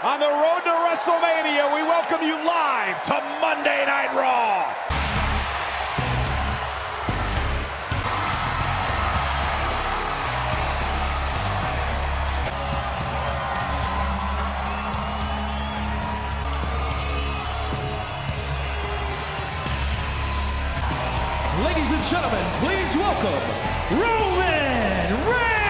On the road to WrestleMania, we welcome you live to Monday Night Raw. Ladies and gentlemen, please welcome Roman Reigns!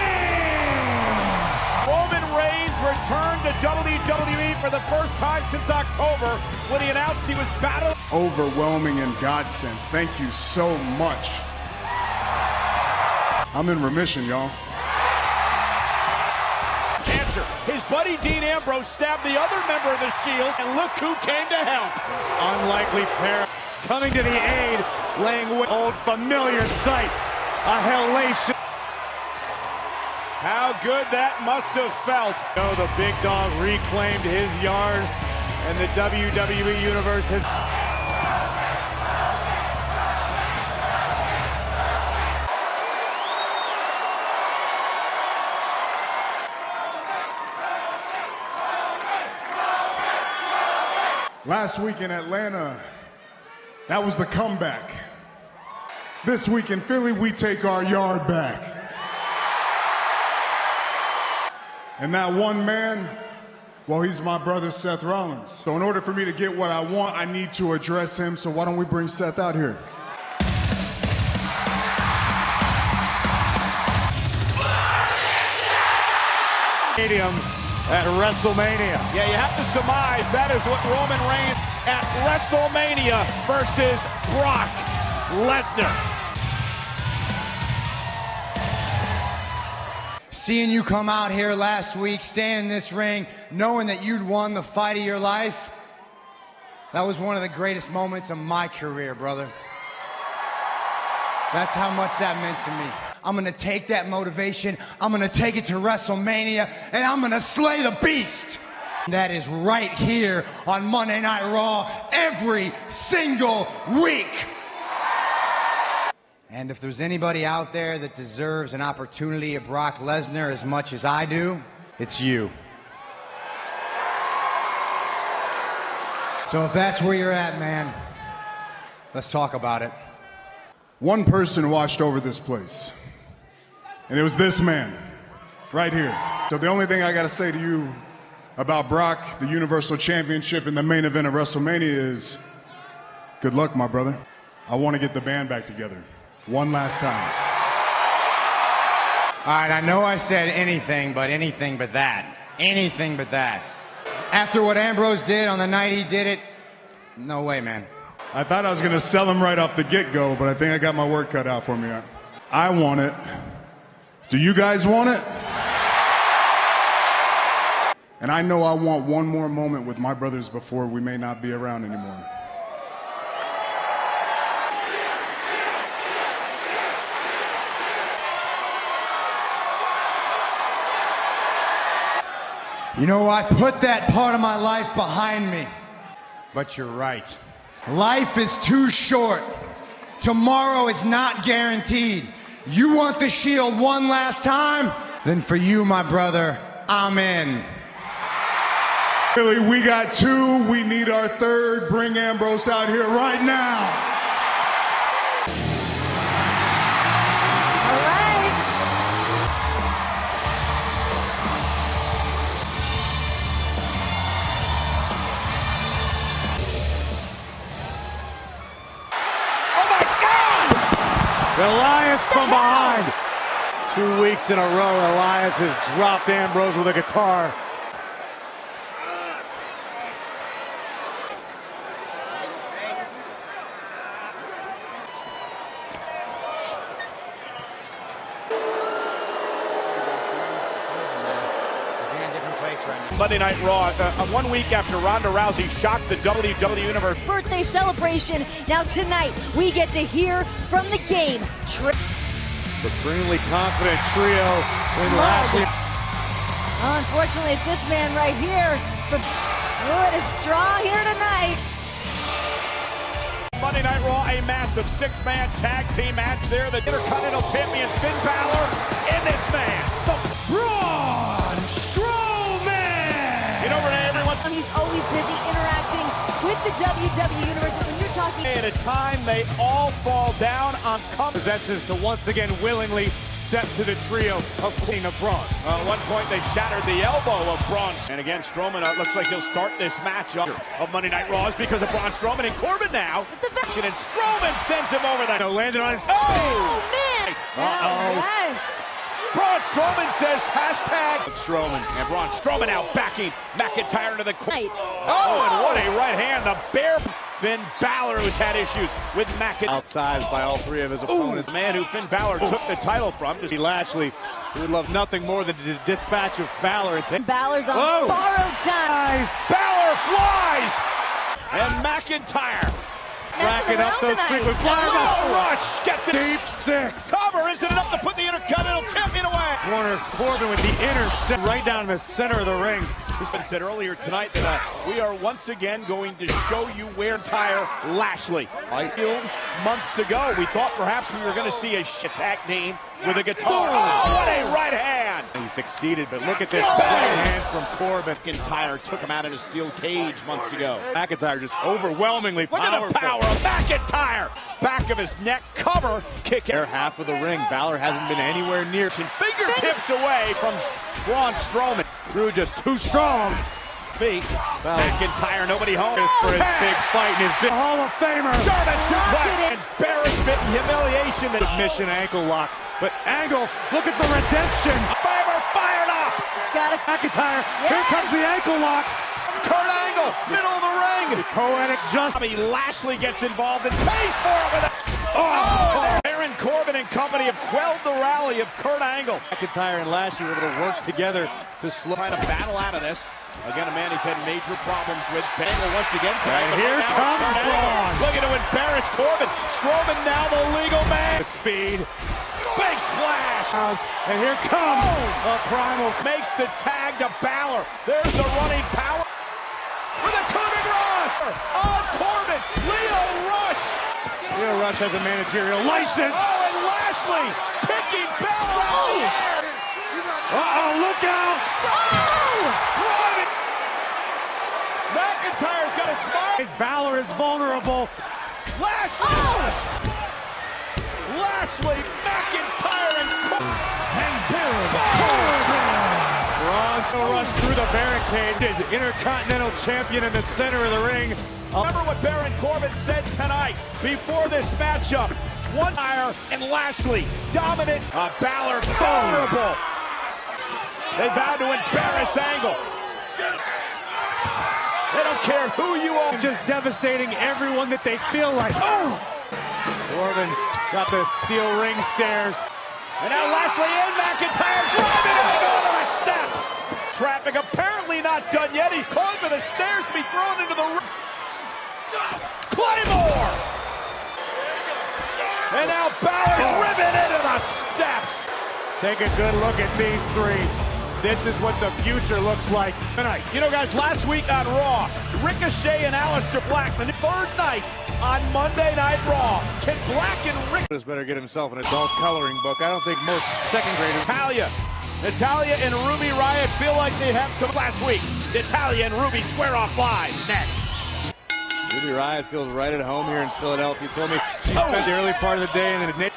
Roman Reigns returned to WWE for the first time since October when he announced he was battling. Overwhelming and godsend. Thank you so much. I'm in remission, y'all. Cancer. His buddy Dean Ambrose stabbed the other member of the Shield, and look who came to help. Unlikely pair coming to the aid, laying with old familiar sight, a Hellation. How good that must have felt. No, the big dog reclaimed his yard, and the WWE Universe has... Last week in Atlanta, that was the comeback. This week in Philly, we take our yard back. And that one man, well, he's my brother Seth Rollins. So in order for me to get what I want, I need to address him. So why don't we bring Seth out here? Stadium at WrestleMania. Yeah, you have to surmise that is what Roman Reigns at WrestleMania versus Brock Lesnar. Seeing you come out here last week, stand in this ring, knowing that you'd won the fight of your life, that was one of the greatest moments of my career, brother. That's how much that meant to me. I'm gonna take that motivation, I'm gonna take it to WrestleMania, and I'm gonna slay the beast. That is right here on Monday Night Raw every single week. And if there's anybody out there that deserves an opportunity at Brock Lesnar as much as I do, it's you. So if that's where you're at, man, let's talk about it. One person watched over this place, and it was this man right here. So the only thing I got to say to you about Brock, the Universal Championship in the main event of WrestleMania is, good luck, my brother. I want to get the band back together. One last time. All right, I know I said anything but that. Anything but that. After what Ambrose did on the night he did it, no way, man. I thought I was going to sell him right off the get-go, but I think I got my work cut out for me. I want it. Do you guys want it? And I know I want one more moment with my brothers before we may not be around anymore. You know, I put that part of my life behind me. But you're right. Life is too short. Tomorrow is not guaranteed. You want the Shield one last time? Then for you, my brother, I'm in. Really, we got two. We need our third. Bring Ambrose out here right now. Elias from behind. 2 weeks in a row, Elias has dropped Ambrose with a guitar. Monday Night Raw, 1 week after Ronda Rousey shocked the WWE Universe. Birthday celebration. Now tonight, we get to hear from the game. Supremely confident trio in Lashley. Unfortunately, it's this man right here. It is strong here tonight. Monday Night Raw, a massive six-man tag team match there. The Intercontinental Champion Finn Balor and this man, the Braun Strowman! Get over to everyone. the WWE Universe, but when you're talking... At a time, they all fall down on Possesses to once again willingly step to the trio of Queen of Braun. At one point, they shattered the elbow of Braun. And again, Strowman looks like he'll start this match of Monday Night Raws because of Braun Strowman and Corbin now. And Strowman sends him over that. Landed on his... Oh, man! Uh-oh. Yes. Braun Strowman says hashtag Strowman. And Braun Strowman now backing McIntyre into the corner. Oh, and what a right hand. The bear Finn Balor, who's had issues with McIntyre. Outsized by all three of his opponents. The man who Finn Balor took the title from. Just Lashley, who would love nothing more than the dispatch of Balor. Balor's on borrowed time. Balor flies! And McIntyre racking up those frequent flyers. Rush gets it. Deep six. Cover, isn't enough to put the Intercontinental Champion away. Corner Corbin with the intercept right down the center of the ring. It's been said earlier tonight that we are once again going to show you where entire Lashley. Months ago, we thought perhaps we were going to see a attack name with a guitar. Oh, what a right hand! He succeeded, but look at this right hand from Corbin. McIntyre took him out in a steel cage months ago. McIntyre just overwhelmingly powerful. Look at the power of McIntyre! Back of his neck, cover, kick. They're half of the ring. Balor hasn't been anywhere near. Fingertips away from Braun Strowman. Drew just too strong. Feet. McIntyre, nobody home. For his big fight and his big Hall of Famer. German suplex. Embarrassment and humiliation. Submission ankle lock. But Angle, look at the redemption. Famer fired up. Got it. McIntyre, Yes. Here comes the ankle lock. Kurt Angle, middle of the ring. Poetic justice. Bobby Lashley gets involved and pays for it with a... Oh! Baron Corbin and company have quelled the rally of Kurt Angle. McIntyre and Lashley were able to work together to slow. Trying to battle out of this. Again, a man who's had major problems with Angle once again. And here comes Braun. Looking to embarrass Corbin. Strowman now the legal man. The speed. Big splash. And here comes a primal. Makes the tag to Balor. There's the running power. With a coup de grace on Corbin. Lio Rush. Lio Rush has a managerial license. Oh, and Lashley picking Balor out. Uh-oh, look out. McIntyre's got a smile. Balor is vulnerable. Lashley, McIntyre, and Braun so rushed through the barricade. Intercontinental champion in the center of the ring. Remember what Baron Corbin said tonight before this matchup. One tire and Lashley dominant. Balor vulnerable. They vowed to embarrass Angle. They don't care who you are. Just devastating everyone that they feel like. Oh! Corbin's got the steel ring stairs. And now Lashley and McIntyre driving Angle to the steps. Traffic apparently not done yet. He's calling for the stairs to be thrown into the ring. Claymore! And now Balor's ribbon into the steps. Take a good look at these three. This is what the future looks like tonight. You know, guys, last week on Raw, Ricochet and Aleister Black, the third night on Monday Night Raw. Can Black and Ricochet better get himself an adult coloring book? I don't think most second graders. Natalya and Ruby Riott feel like they have some last week. Natalya and Ruby square off live next. Ruby Riott feels right at home here in Philadelphia. Told me she spent the early part of the day in the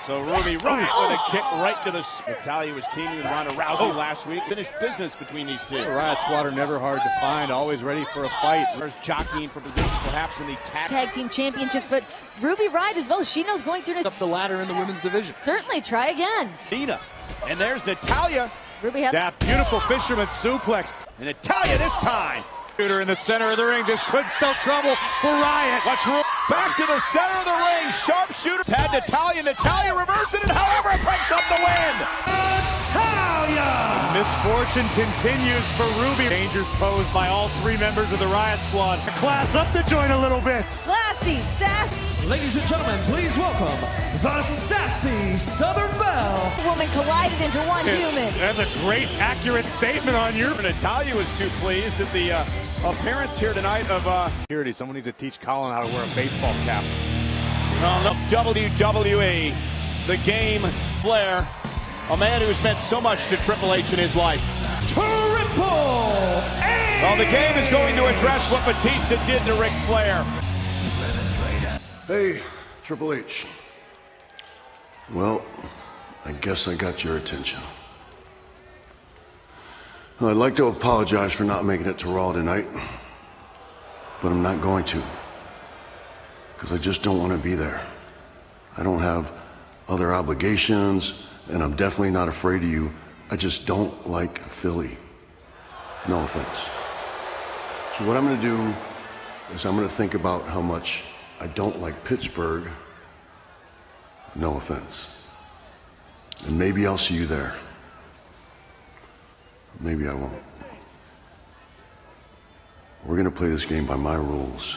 So Ruby Riott with a kick right to the... Natalia was teaming with Ronda Rousey last week. Finished business between these two. The Riott squad are never hard to find, always ready for a fight. There's jockeying for position perhaps in the Tag Team Championships, but Ruby Riott as well. She knows going through this. Up the ladder in the women's division. Certainly, try again. Nina. And there's Natalya. Ruby has... That beautiful fisherman suplex. And Natalya this time. Shooter in the center of the ring. This could spell trouble for Riott. Back to the center of the ring. Sharpshooter had Natalya. Natalya reversing it. However, it breaks up the win. Natalya! Misfortune continues for Ruby. Dangers posed by all three members of the Riott squad. Class up the joint a little bit. Classy, sassy. Ladies and gentlemen, please welcome the Sassy Southern Belle. Woman collided into one human. That's a great, accurate statement on your... Natalya was too pleased at the appearance here tonight of... Security. Someone needs to teach Colin how to wear a baseball cap. WWE, the game, Flair, a man who has meant so much to Triple H in his life. Triple H! The Well, the game is going to address what Batista did to Ric Flair. Hey, Triple H. Well, I guess I got your attention. Well, I'd like to apologize for not making it to Raw tonight, but I'm not going to, because I just don't want to be there. I don't have other obligations, and I'm definitely not afraid of you. I just don't like Philly. No offense. So what I'm going to do is I'm going to think about how much I don't like Pittsburgh. No offense. And maybe I'll see you there. Maybe I won't. We're going to play this game by my rules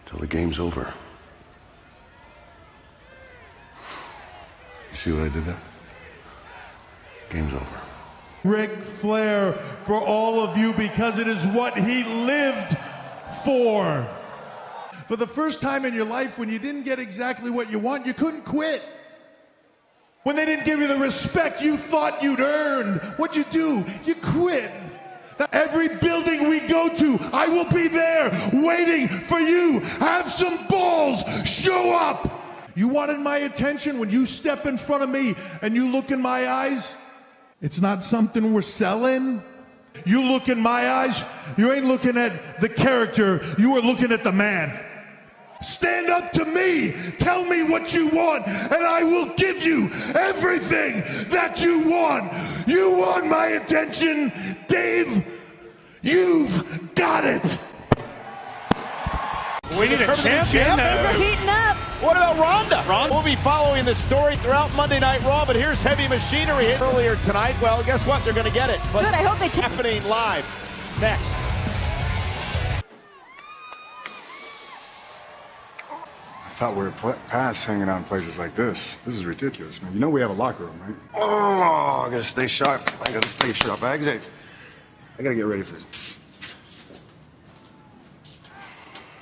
till the game's over. You see what I did there? Game's over. Ric Flair for all of you, because it is what he lived for. For the first time in your life, when you didn't get exactly what you want, you couldn't quit. When they didn't give you the respect you thought you'd earned, what'd you do? You quit. Every building we go to, I will be there waiting for you. Have some balls. Show up. You wanted my attention. When you step in front of me and you look in my eyes, it's not something we're selling. You look in my eyes, you ain't looking at the character, you are looking at the man. Stand up to me, tell me what you want, and I will give you everything that you want. You want my attention, Dave? You've got it. We need a champion. Things are heating up. What about Ronda? We'll be following the story throughout Monday Night Raw, but here's Heavy Machinery earlier tonight. Well, guess what? They're going to get it. But Good, I hope they take happening live next. I thought we were past hanging out in places like this. This is ridiculous, man. You know we have a locker room, right? Oh, I gotta stay sharp. I gotta get ready for this.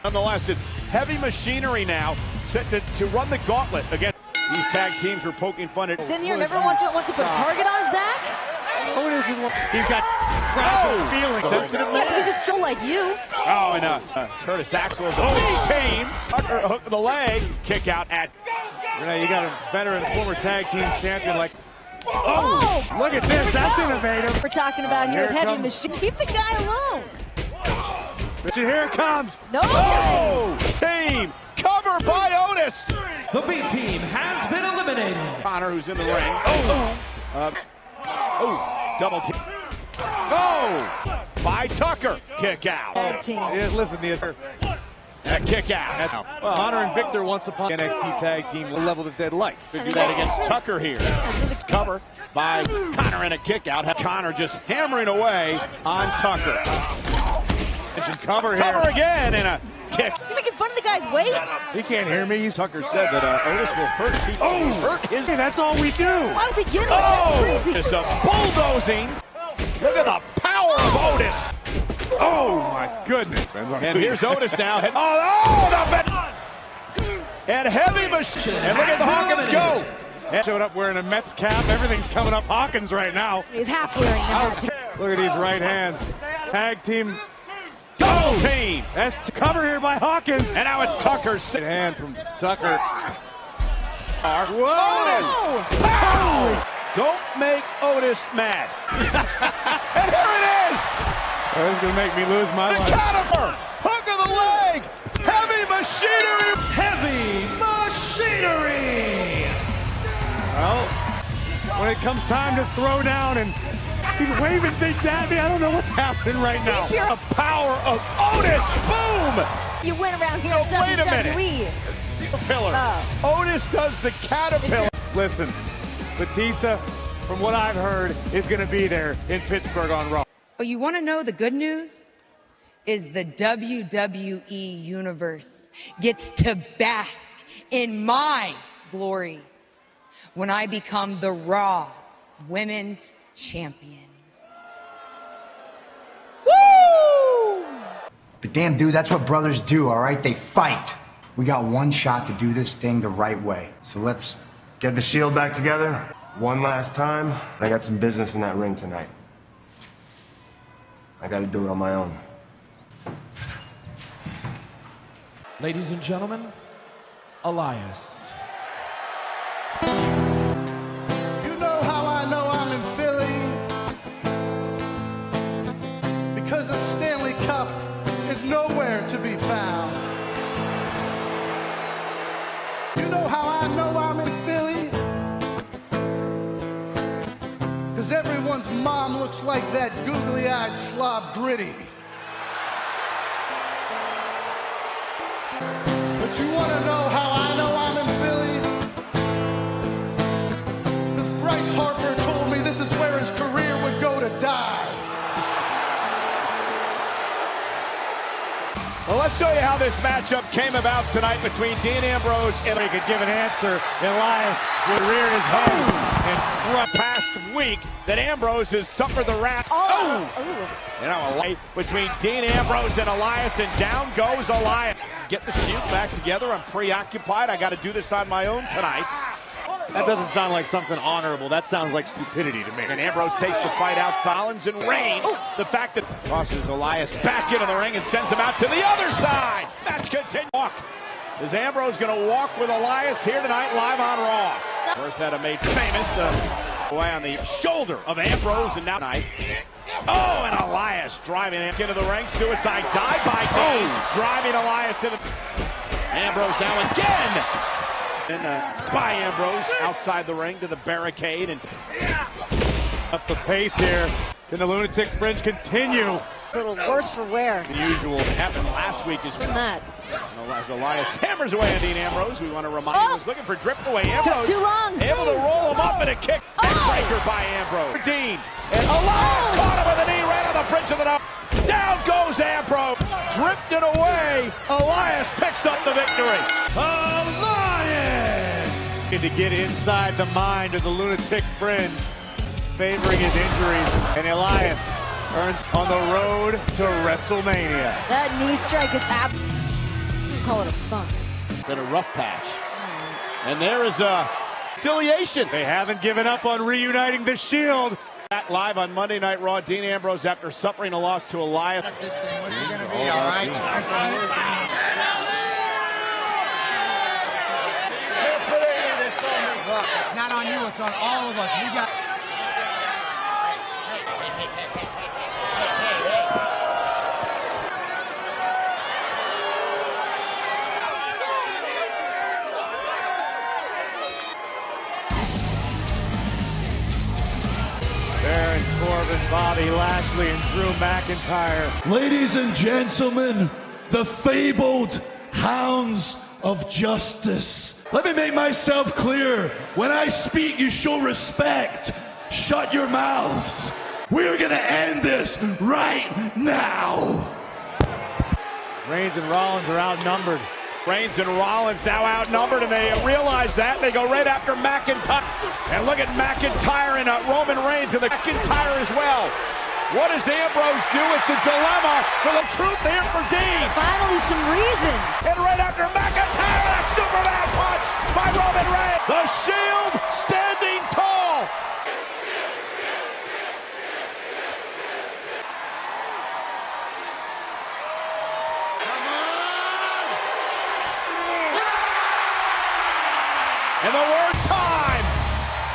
Nonetheless, it's Heavy Machinery now set to run the gauntlet against these tag teams are poking fun at. in here, never wants to put a target on his back. He's got fragile feelings. Sensitive Yeah, man. because it's still like you. Oh, and Curtis Axel of the team. Tucker hooked the leg. Kick out at. You got a veteran former tag team champion like. Oh, look at this. That's innovative. We're talking about here with Here Heavy comes- Machine. Keep the guy alone. Here it comes. No. Oh, team cover by Otis. The B team has been eliminated. Connor, who's in the ring. Double team. Oh, by Tucker. Kick out. Tag team. Yeah, listen, Kick out. well, Connor and Victor once upon NXT tag team leveled at dead light. Could do that against Tucker here. Cover by Connor and a kick out. Connor just hammering away on Tucker. Cover here. Cover again and a kick. You're making fun of the guy's weight? He can't hear me. Tucker said that Otis will hurt people. Hurt his. Hey, that's all we do. Why would we get like that creepy? It's a bulldozing. Look at the power of Otis. Oh, my goodness. And here's Otis now. And Heavy Machine. And look at the Hawkins go. And showed up wearing a Mets cap. Everything's coming up Hawkins right now. He's half wearing them. Look at these right hands. Tag team. Double team. That's cover here by Hawkins. And now it's Tucker's Good hand from Tucker. Whoa! Pow! Don't make Otis mad. And here it is. Oh, this is going to make me lose my The life. cadaver. Hook of the leg. Heavy Machinery. Heavy Machinery. Well, when it comes time to throw down and he's waving things at me, I don't know what's happening right now. The power of Otis. Boom. You went around here No, in wait a minute. WWE. Pillar. Otis does the caterpillar. Listen, Batista, from what I've heard, is going to be there in Pittsburgh on Raw. But you want to know the good news? Is the WWE Universe gets to bask in my glory when I become the Raw Women's Champion. Woo! But damn, dude, that's what brothers do, all right? They fight. We got one shot to do this thing the right way. So let's Get the Shield back together one last time. I got some business in that ring tonight. I gotta do it on my own. Ladies and gentlemen, Elias. You know how I know I'm in Philly? Because the Stanley Cup is nowhere to be found. You know how I know I'm in Philly? Because everyone's mom looks like that googly-eyed slob Gritty. But you want to know how I know I'm in Philly? Because Bryce Harper told me this is where his career would go to die. Well, let's show you how this matchup came about tonight between Dean Ambrose and... He could give an answer. Elias would rear his head and From past week that Ambrose has suffered the wrath. You know, a light between Dean Ambrose and Elias, and down goes Elias. Get the Shield back together. I'm preoccupied. I got to do this on my own tonight. That doesn't sound like something honorable. That sounds like stupidity to me. And Ambrose takes the fight out. Rollins and Reigns. The fact that crosses Elias back into the ring and sends him out to the other side. Match continues. Is Ambrose going to walk with Elias here tonight live on Raw? First that made famous away on the shoulder of Ambrose, and now tonight. Oh, and Elias driving him into the ring. Suicide dive by Dean. Driving Elias into Ambrose now again. And by Ambrose outside the ring to the barricade, and up the pace here. Can the Lunatic Fringe continue? A little worse for wear. The usual happened last week as well. That. As Elias hammers away on Dean Ambrose, we want to remind you, was looking for drift away. Ambrose took too long. Able to roll him up and a kick. Neckbreaker by Ambrose. Dean and Elias caught him with a knee right on the bridge of the knee. Down goes Ambrose. Drifted away. Elias picks up the victory. Elias! To get inside the mind of the Lunatic Fringe, favoring his injuries, and Elias earns on the road to WrestleMania. That knee strike is happening. Call it a thump. Been a rough patch. And there is a conciliation. They haven't given up on reuniting the Shield. Live on Monday Night Raw, Dean Ambrose, after suffering a loss to Elias. This thing, what's it gonna be? All right. It's not on you. It's on all of us. We got. Baron Corbin, Bobby Lashley, and Drew McIntyre. Ladies and gentlemen, the fabled Hounds of Justice. Let me make myself clear. When I speak, you show respect. Shut your mouths. We're gonna end this right now. Reigns and Rollins are outnumbered. Reigns and Rollins now outnumbered, and they realize that. They go right after McIntyre. And look at McIntyre and Roman Reigns, and the McIntyre as well. What does Ambrose do? It's a dilemma for the truth here for Dean. Finally some reason. And right after McIntyre, a Superman punch by Roman Reigns. The Shield standing tall. And the worst time.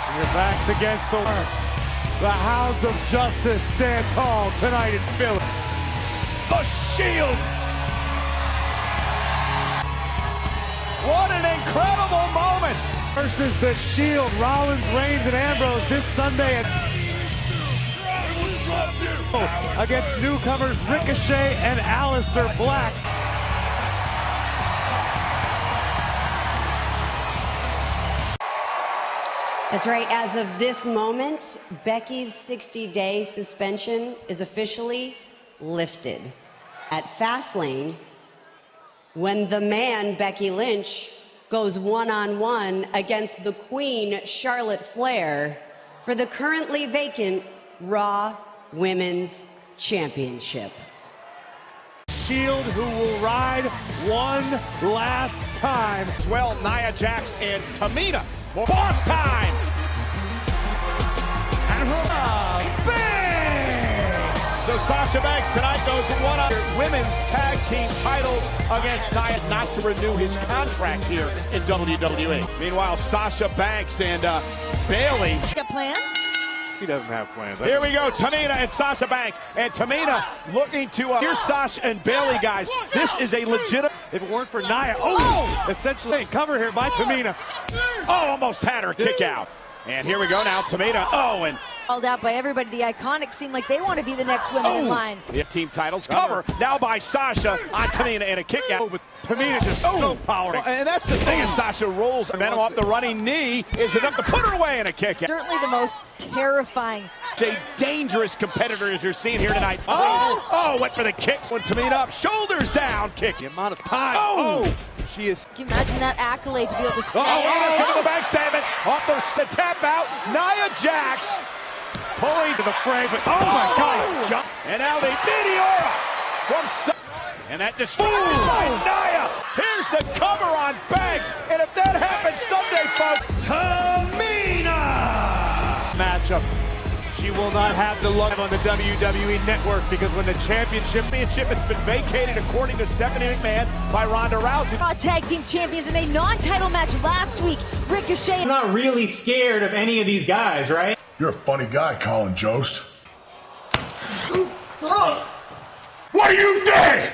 And your back's against the work. The Hounds of Justice stand tall tonight in Philly. The Shield. What an incredible moment. Versus the Shield, Rollins, Reigns, and Ambrose this Sunday against newcomers Ricochet and Aleister Black. That's right. As of this moment, Becky's 60-day suspension is officially lifted. At Fastlane, when the man, Becky Lynch, goes one-on-one against the Queen, Charlotte Flair, for the currently vacant Raw Women's Championship. Shield, who will ride one last time. Well, Nia Jax and Tamina. Boss time! And big So Sasha Banks tonight goes one on women's tag team titles against Nia, not to renew his contract here in WWE. Meanwhile, Sasha Banks and Bayley. Got plans? He doesn't have plans. Here we go, Tamina and Sasha Banks. And Tamina looking to, here's Sasha and Bayley, guys. This is a legitimate. If it weren't for Nia, essentially cover here by Tamina. Oh, almost had her kick out. And here we go now, Tamina. Oh, and called out by everybody. The Iconics seem like they want to be the next women in line. The team titles cover now by Sasha on Tamina and a kick out. But Tamina just so powerful. And that's the thing, as Sasha rolls momentum off the running knee, is enough to put her away in a kick out. Certainly the most terrifying. A dangerous competitor as you're seeing here tonight. Oh, went for the kicks when Tamina up, shoulders down, kick. The amount of time. She is. Can you imagine that accolade to be able to stay? The backstabbing off the tap out. Nia Jax pulling to the frame, but oh my God! And now the Meteora from and that distracted by Nia. Here's the cover on Banks, and if that happens Sunday, folks, Tamina matchup. She will not have the luck on the WWE Network because when the championship has been vacated, according to Stephanie McMahon, by Ronda Rousey. Raw Tag Team Champions in a non-title match last week. Ricochet. I'm not really scared of any of these guys, right? You're a funny guy, Colin Jost. What are you doing?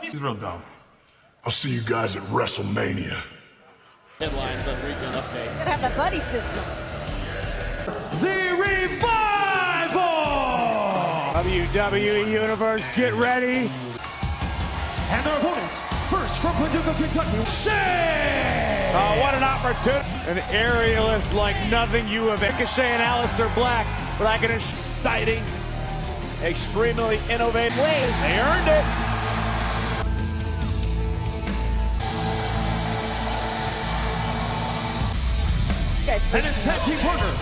He's real dumb. I'll see you guys at WrestleMania. Headlines on Weekend Update. Gotta have that buddy system. The Revival! WWE Universe, get ready. And their opponents, first from Paducah, Kentucky, Shay! Oh, what an opportunity. An aerialist like nothing you have. Ricochet and Aleister Black, like an exciting, extremely innovative way. They earned it. And his tag team partner,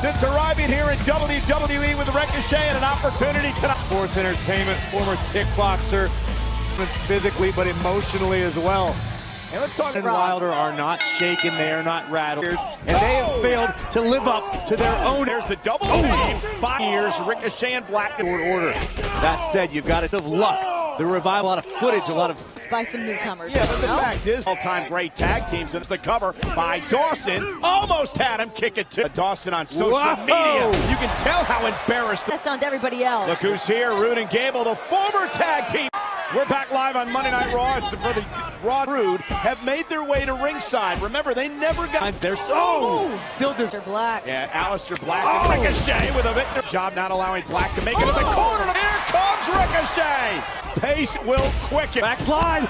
since arriving here in WWE with Ricochet and an opportunity tonight. Sports Entertainment, former kickboxer, physically but emotionally as well. And let's talk about Wilder are not shaken, they are not rattled, and they have failed to live up to their own. There's the double team. 5 years, Ricochet and Black in order. That said, you've got to have luck. The Revival, a lot of footage, a lot of. By some newcomers. Yeah, but the fact is, all-time great tag teams. It's the cover by Dawson. Almost had him kick it to Dawson on social media. You can tell how embarrassed. That's on to everybody else. Look who's here, Rude and Gable, the former tag team. We're back live on Monday Night Raw. It's for the Raw. Rude have made their way to ringside. Remember, they never got. They're still do. Black. Yeah, Aleister Black and Ricochet with a victory. Job not allowing Black to make it to the corner. Here comes Ricochet. Pace will quicken. Backslide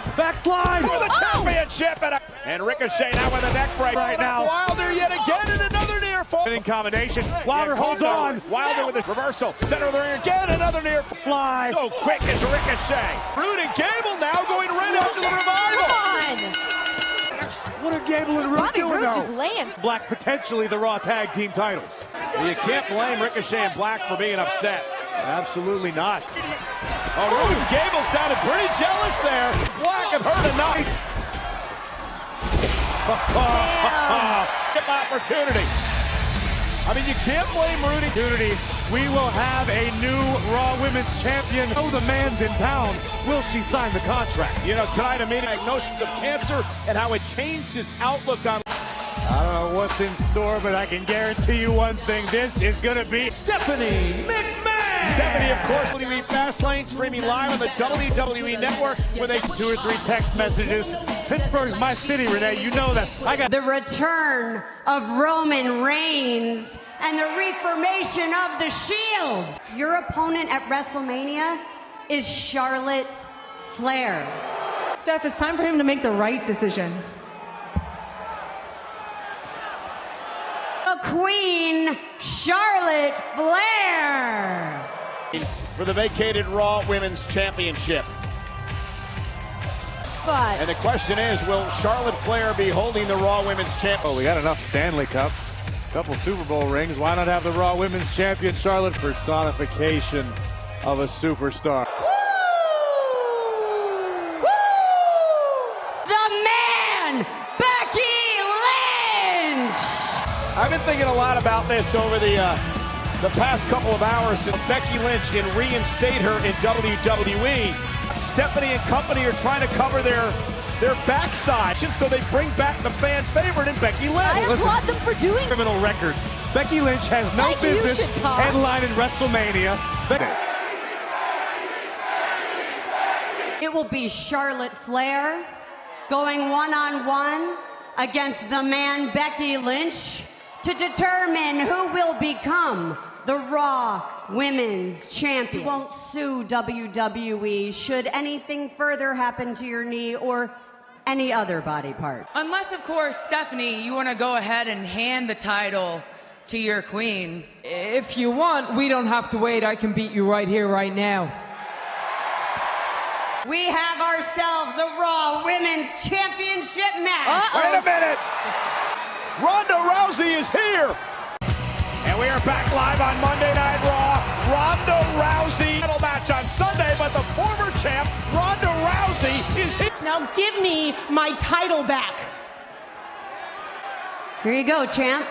for the championship, and Ricochet now with a neck break right now. Wilder yet again in another near fall. In combination. Wilder holds on. Wilder with his reversal. Center of the ring again, another near fly. So quick as Ricochet. Rude and Gable now going right after the Revival. What are Gable and Rude doing now? Just laying. Black potentially the Raw Tag Team titles. You can't blame Ricochet and Black for being upset. Absolutely not. Oh, Rude and Gable sounded pretty jealous there. Black have heard enough. Opportunity. I mean, you can't blame Rude. We will have a new Raw Women's Champion. Oh, the man's in town. Will she sign the contract? You know, tonight a diagnosis of cancer and how it changed his outlook on. I don't know what's in store, but I can guarantee you one thing. This is going to be Stephanie McMahon. Stephanie, of course, will be Fastlane, streaming live on the WWE Network with 2 or 3 text messages. Pittsburgh's my city, Renee. You know that. I got the return of Roman Reigns and the reformation of the Shield. Your opponent at WrestleMania is Charlotte Flair. Steph, it's time for him to make the right decision. The Queen, Charlotte Flair. For the vacated Raw Women's Championship. Spot. And the question is, will Charlotte Flair be holding the Raw Women's Championship? Oh, we got enough Stanley Cups, a couple Super Bowl rings. Why not have the Raw Women's Champion Charlotte? Personification of a superstar. Woo! Woo! The man, Becky Lynch. I've been thinking a lot about this over the the past couple of hours since Becky Lynch and reinstate her in WWE. Stephanie and company are trying to cover their backside, so they bring back the fan favorite in Becky Lynch. I applaud them for doing criminal record. Becky Lynch has no business headlining WrestleMania. It will be Charlotte Flair going one-on-one against the man Becky Lynch to determine who will become the Raw Women's Champion. You won't sue WWE should anything further happen to your knee or any other body part. Unless, of course, Stephanie, you want to go ahead and hand the title to your queen. If you want, we don't have to wait. I can beat you right here, right now. We have ourselves a Raw Women's Championship match. Wait a minute! Ronda Rousey is here! And we are back live on Monday Night Raw. Ronda Rousey title match on Sunday, but the former champ, Ronda Rousey, is here. Now give me my title back. Here you go, champ.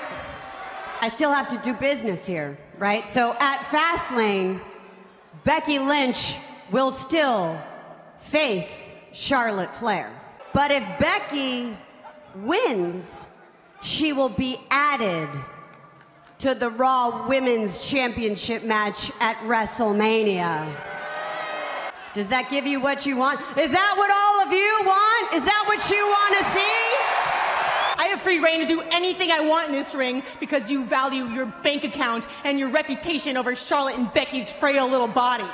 I still have to do business here, right? So at Fastlane, Becky Lynch will still face Charlotte Flair. But if Becky wins, she will be added to the Raw Women's Championship match at WrestleMania. Does that give you what you want? Is that what all of you want? Is that what you want to see? I have free reign to do anything I want in this ring because you value your bank account and your reputation over Charlotte and Becky's frail little bodies.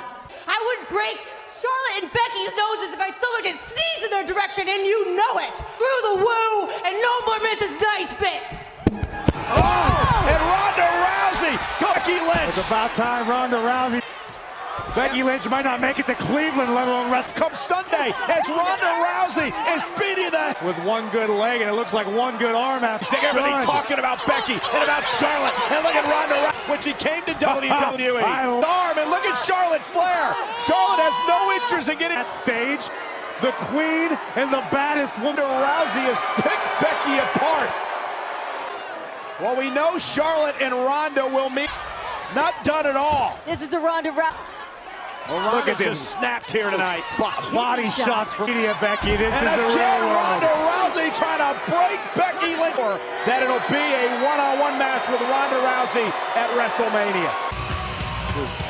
I would break Charlotte and Becky's noses if I so much as sneezed in their direction, and you know it. Through the woo and no more Mrs. Nice Bit. And Ronda Rousey, Becky Lynch. It's about time Ronda Rousey. Becky Lynch might not make it to Cleveland, let alone rest. Come Sunday, as Ronda Rousey is beating the... With one good leg, and it looks like one good arm after. Everybody talking about Becky and about Charlotte. And look at Ronda Rousey when she came to WWE. The arm, and look at Charlotte Flair. Charlotte has no interest in getting... That stage, the queen and the baddest woman. Rousey has picked Becky apart. Well, we know Charlotte and Ronda will meet. Not done at all. This is a Ronda Rousey. Well, look at this. Snapped here tonight. Body shots from media, Becky. This and is the again, real world. Ronda Rousey trying to break Becky Lynch. That it'll be a one-on-one match with Ronda Rousey at WrestleMania.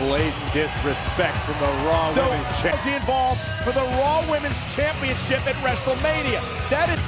Blatant disrespect from the Raw Women's Championship. Involved for the Raw Women's Championship at WrestleMania. That is...